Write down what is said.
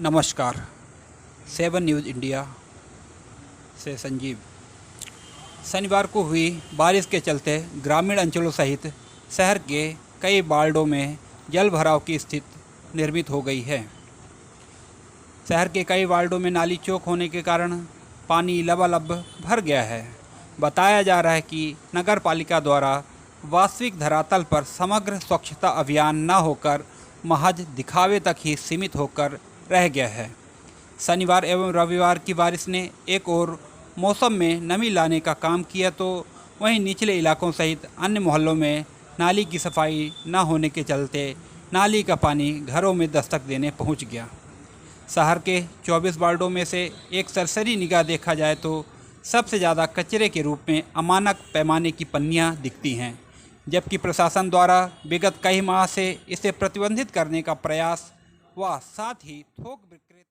नमस्कार। 7 news India से संजीव। शनिवार को हुई बारिश के चलते ग्रामीण अंचलों सहित शहर के कई वार्डों में जल भराव की स्थिति निर्मित हो गई है। शहर के कई वार्डों में नाली चौक होने के कारण पानी लबालब भर गया है। बताया जा रहा है कि नगर पालिका द्वारा वास्तविक धरातल पर समग्र स्वच्छता अभियान न होकर महज दिखावे तक ही सीमित होकर रह गया है। शनिवार एवं रविवार की बारिश ने एक और मौसम में नमी लाने का काम किया, तो वहीं निचले इलाकों सहित अन्य मोहल्लों में नाली की सफाई न होने के चलते नाली का पानी घरों में दस्तक देने पहुंच गया। शहर के 24 वार्डों में से एक सरसरी निगाह देखा जाए तो सबसे ज़्यादा कचरे के रूप में अमानक पैमाने की पन्नियां दिखती हैं, जबकि प्रशासन द्वारा विगत कई माह से इसे प्रतिबंधित करने का प्रयास व साथ ही थोक विक्रेता